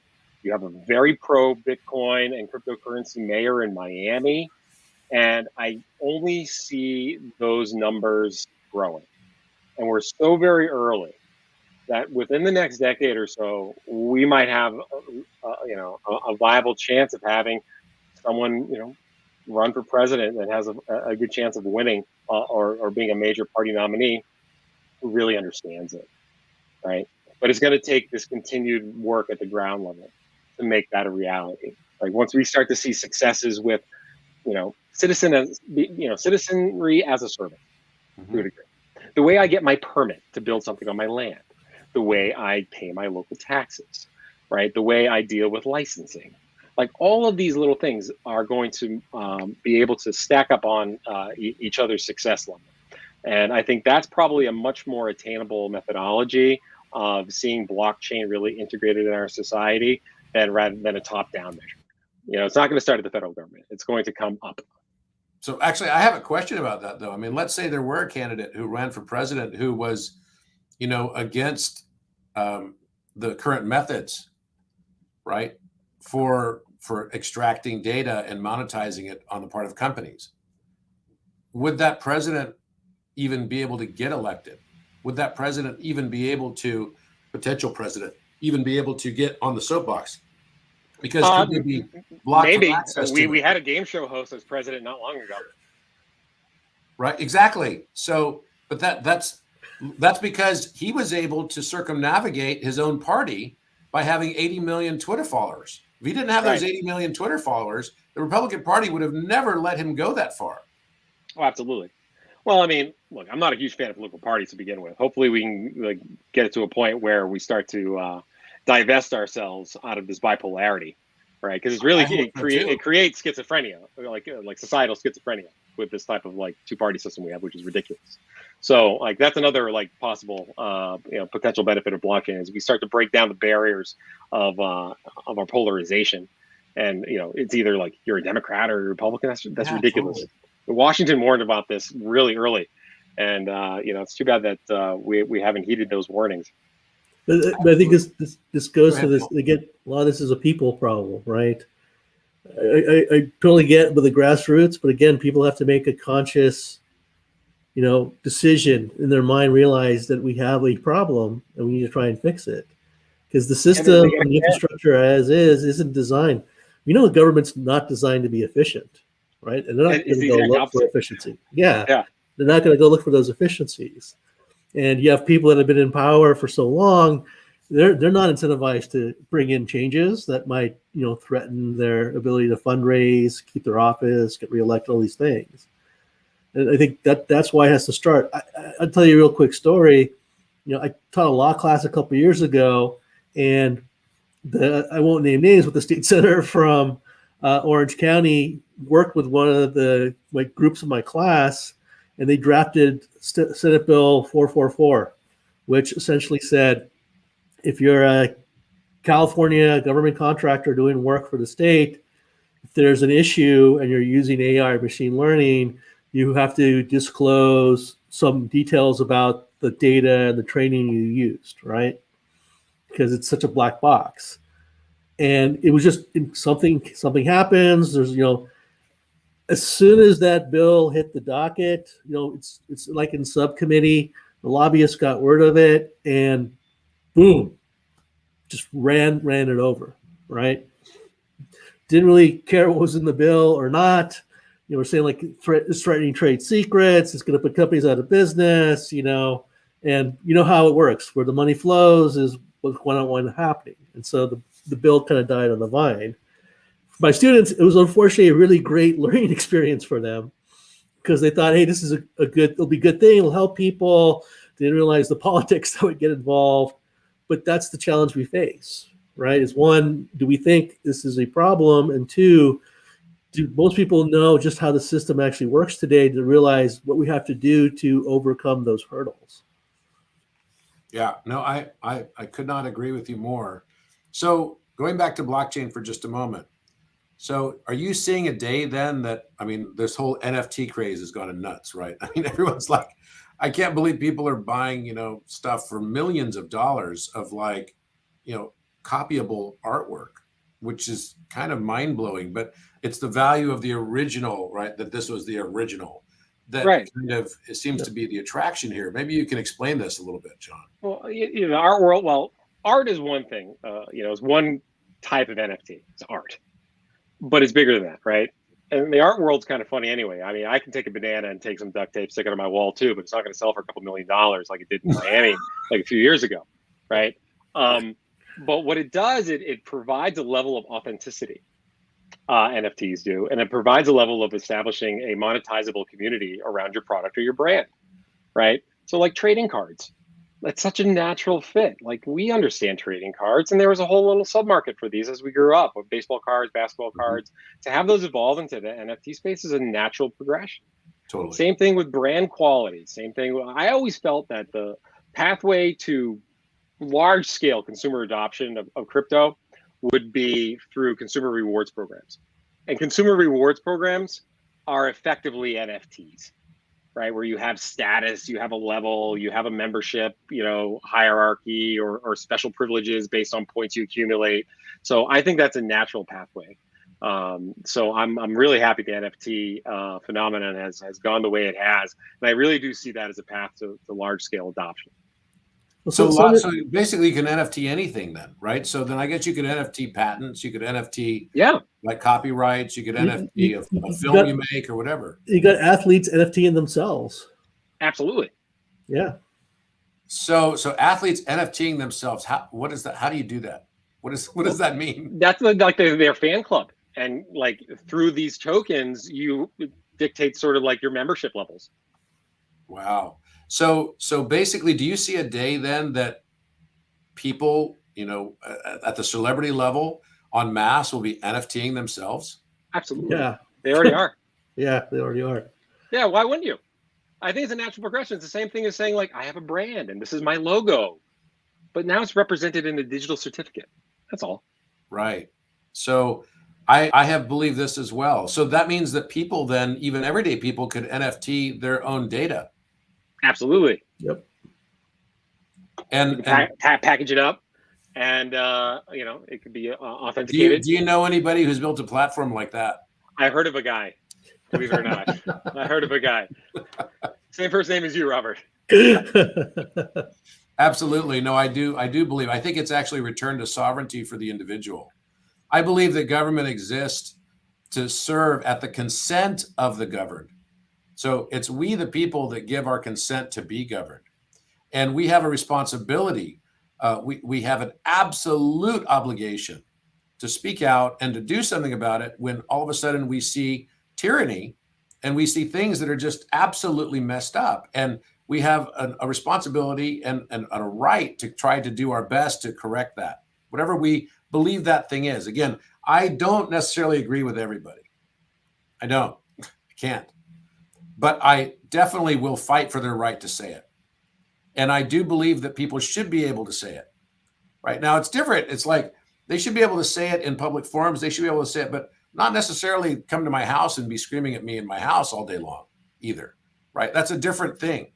Speaker 3: You have a very pro-Bitcoin and cryptocurrency mayor in Miami. And I only see those numbers growing. And we're so very early that within the next decade or so, we might have a viable chance of having someone run for president that has a good chance of winning or being a major party nominee who really understands it, right? But it's going to take this continued work at the ground level to make that a reality. Like once we start to see successes with citizenry as a service, to a degree. The way I get my permit to build something on my land, the way I pay my local taxes, right? The way I deal with licensing. Like all of these little things are going to be able to stack up on each other's success level. And I think that's probably a much more attainable methodology of seeing blockchain really integrated in our society rather than a top-down measure. It's not going to start at the federal government. It's going to come up.
Speaker 1: So actually, I have a question about that, though. I mean, let's say there were a candidate who ran for president who was, against the current methods, right, for extracting data and monetizing it on the part of companies. Would that president even be able to get elected? Would that president even be able to, potential president, even be able to get on the soapbox? Because could they be blocked
Speaker 3: maybe.
Speaker 1: from access to
Speaker 3: We had a game show host as president not long ago.
Speaker 1: Right, exactly. So, but that's because he was able to circumnavigate his own party by having 80 million Twitter followers. If he didn't have those 80 million Twitter followers, the Republican Party would have never let him go that far.
Speaker 3: Oh, absolutely. Well, I mean, look, I'm not a huge fan of political parties to begin with. Hopefully, we can get it to a point where we start to divest ourselves out of this bipolarity, right? Because it's really it creates schizophrenia, like societal schizophrenia with this type of like two-party system we have, which is ridiculous. So, like that's another like possible potential benefit of blockchain is we start to break down the barriers of our polarization, and it's either like you're a Democrat or a Republican. That's ridiculous. Totally. Washington warned about this really early, and it's too bad that we haven't heeded those warnings.
Speaker 2: But I think this goes to this again. A lot of this is a people problem, right? I totally get with the grassroots, but again, people have to make a conscious, decision in their mind, realize that we have a problem and we need to try and fix it, because the system and the infrastructure as is isn't designed. The government's not designed to be efficient. Right, and they're not going to go look for efficiency. Yeah, they're not going to go look for those efficiencies. And you have people that have been in power for so long; they're not incentivized to bring in changes that might threaten their ability to fundraise, keep their office, get reelected, all these things. And I think that's why it has to start. I'll tell you a real quick story. I taught a law class a couple of years ago, and I won't name names, but the state senator from Orange County worked with one of the groups of my class, and they drafted Senate Bill 444, which essentially said, if you're a California government contractor doing work for the state, if there's an issue and you're using AI or machine learning, you have to disclose some details about the data and the training you used, right? Because it's such a black box. And it was just something happens. There's, as soon as that bill hit the docket, it's like in subcommittee, the lobbyists got word of it and boom, just ran it over, right? Didn't really care what was in the bill or not. We're saying like it's threatening trade secrets. It's going to put companies out of business, and you know how it works. Where the money flows is what's one happening. And so the bill kind of died on the vine. For my students, it was unfortunately a really great learning experience for them, because they thought, hey, this is it'll be a good thing. It'll help people. They didn't realize the politics that would get involved. But that's the challenge we face, right? Is one, do we think this is a problem? And two, do most people know just how the system actually works today to realize what we have to do to overcome those hurdles?
Speaker 1: Yeah, no, I could not agree with you more. So going back to blockchain for just a moment. So are you seeing a day then that, this whole NFT craze has gone nuts, right? Everyone's like, I can't believe people are buying, stuff for millions of dollars of copyable artwork, which is kind of mind blowing, but it's the value of the original, right? That this was the original. That kind of it seems to be the attraction here. Maybe you can explain this a little bit, John.
Speaker 3: Well, the art world, art is one thing, it's one type of NFT, it's art, but it's bigger than that, right? And the art world's kind of funny anyway. I can take a banana and take some duct tape, stick it on my wall too, but it's not going to sell for a couple $1 million like it did in Miami like a few years ago, right? But what it does, it provides a level of authenticity, NFTs do, and it provides a level of establishing a monetizable community around your product or your brand, right? So like trading cards, that's such a natural fit. Like we understand trading cards, and there was a whole little submarket for these as we grew up with baseball cards, basketball cards. To have those evolve into the NFT space is a natural progression.
Speaker 1: Totally.
Speaker 3: Same thing with brand quality. Same thing. I always felt that the pathway to large scale consumer adoption of crypto would be through consumer rewards programs. And consumer rewards programs are effectively NFTs, right? Where you have status, you have a level, you have a membership, hierarchy or special privileges based on points you accumulate. So I think that's a natural pathway. So I'm really happy the NFT phenomenon has gone the way it has. And I really do see that as a path to large scale adoption.
Speaker 1: So basically you can NFT anything then, right? So then I guess you could NFT patents, you could NFT like copyrights, you could NFT a film you make or whatever.
Speaker 2: You got athletes NFTing themselves.
Speaker 3: Absolutely.
Speaker 2: Yeah.
Speaker 1: So athletes NFTing themselves, what is that? How do you do that? What does that mean?
Speaker 3: That's like their fan club. And like through these tokens, you dictate sort of like your membership levels.
Speaker 1: Wow. So basically, do you see a day then that people, at the celebrity level en masse will be NFTing themselves?
Speaker 3: Absolutely.
Speaker 2: Yeah.
Speaker 3: They already are.
Speaker 2: Yeah, they already are.
Speaker 3: Yeah, why wouldn't you? I think it's a natural progression. It's the same thing as saying, like, I have a brand and this is my logo, but now it's represented in a digital certificate. That's all.
Speaker 1: Right. So I have believed this as well. So that means that people then, even everyday people, could NFT their own data.
Speaker 3: Absolutely.
Speaker 2: Yep.
Speaker 3: You
Speaker 1: And
Speaker 3: can package it up, and it could be
Speaker 1: do
Speaker 3: authenticated.
Speaker 1: you know anybody who's built a platform like that?
Speaker 3: I heard of a guy, believe it or not. I heard of a guy. Same first name as you, Robert.
Speaker 1: Absolutely. No, I do believe. I think it's actually returned to sovereignty for the individual. I believe that government exists to serve at the consent of the governed. So it's we, the people, that give our consent to be governed. And we have a responsibility. We have an absolute obligation to speak out and to do something about it when all of a sudden we see tyranny and we see things that are just absolutely messed up. And we have a responsibility and a right to try to do our best to correct that, whatever we believe that thing is. Again, I don't necessarily agree with everybody. I don't. I can't. But I definitely will fight for their right to say it. And I do believe that people should be able to say it. Right now, it's different. It's like they should be able to say it in public forums. They should be able to say it, but not necessarily come to my house and be screaming at me in my house all day long either. Right? That's a different thing.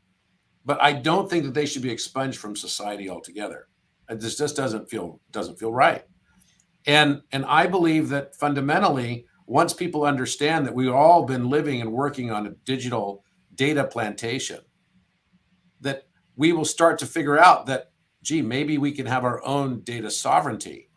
Speaker 1: But I don't think that they should be expunged from society altogether. This just doesn't feel right. And I believe that fundamentally, once people understand that we've all been living and working on a digital data plantation, that we will start to figure out that, gee, maybe we can have our own data sovereignty,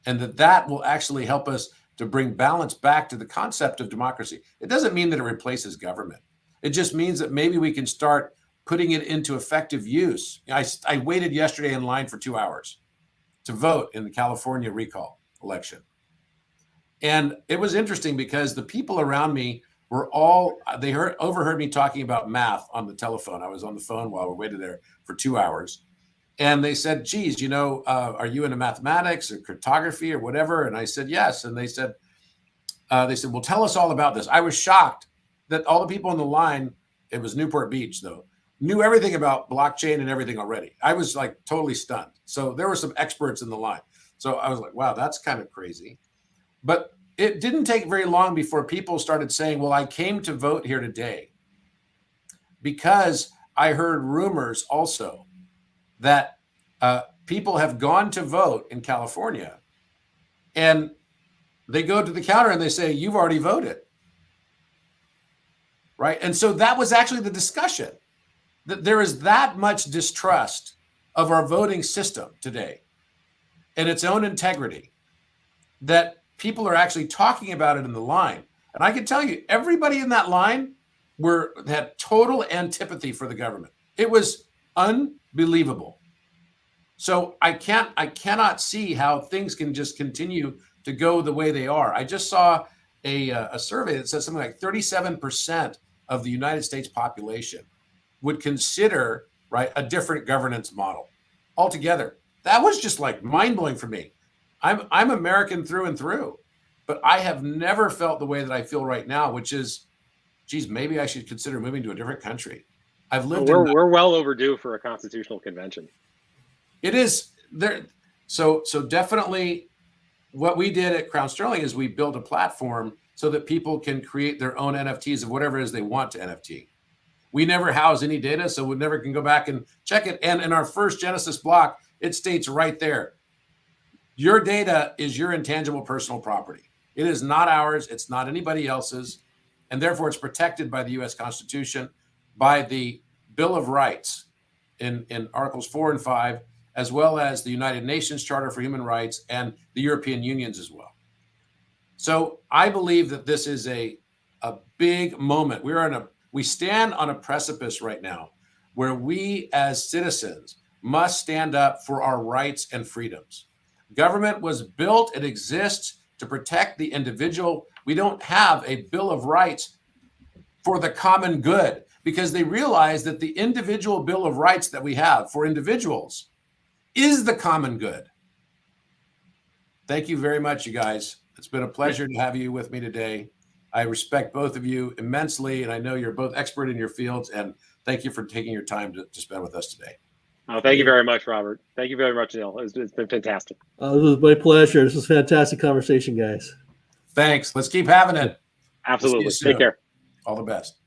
Speaker 1: and that will actually help us to bring balance back to the concept of democracy. It doesn't mean that it replaces government. It just means that maybe we can start putting it into effective use. I waited yesterday in line for 2 hours to vote in the California recall election. And it was interesting because the people around me were overheard me talking about math on the telephone. I was on the phone while we waited there for 2 hours. And they said, geez, are you into mathematics or cryptography or whatever? And I said, yes. And they said, well, tell us all about this. I was shocked that all the people in the line, it was Newport Beach though, knew everything about blockchain and everything already. I was like totally stunned. So there were some experts in the line. So I was like, wow, that's kind of crazy. But it didn't take very long before people started saying, well, I came to vote here today because I heard rumors also that people have gone to vote in California and they go to the counter and they say, you've already voted. Right. And so that was actually the discussion, that there is that much distrust of our voting system today and its own integrity that people are actually talking about it in the line. And I can tell you, everybody in that line had total antipathy for the government. It was unbelievable. So I cannot see how things can just continue to go the way they are. I just saw a survey that says something like 37% of the United States population would consider, right, a different governance model altogether. That was just like mind-blowing for me. I'm American through and through, but I have never felt the way that I feel right now, which is, geez, maybe I should consider moving to a different country.
Speaker 3: We're well overdue for a constitutional convention.
Speaker 1: It is there. So definitely what we did at Crown Sterling is we built a platform so that people can create their own NFTs of whatever it is they want to NFT. We never house any data, so we never can go back and check it. And in our first Genesis block, it states right there, your data is your intangible personal property. It is not ours. It's not anybody else's. And therefore, it's protected by the U.S. Constitution, by the Bill of Rights in Articles 4 and 5, as well as the United Nations Charter for Human Rights and the European Unions as well. So I believe that this is a big moment. We stand on a precipice right now where we as citizens must stand up for our rights and freedoms. Government was built, it exists to protect the individual. We don't have a Bill of Rights for the common good. because they realize that the individual Bill of Rights that we have for individuals is the common good. Thank you very much, you guys. It's been a pleasure to have you with me today. I respect both of you immensely, and I know you're both expert in your fields, and thank you for taking your time to spend with us today.
Speaker 3: Oh, thank you very much, Robert. Thank you very much, Neil. It's been fantastic.
Speaker 2: This was my pleasure. This was a fantastic conversation, guys.
Speaker 1: Thanks. Let's keep having it.
Speaker 3: Absolutely.
Speaker 1: We'll see you soon.
Speaker 3: Take care.
Speaker 1: All the best.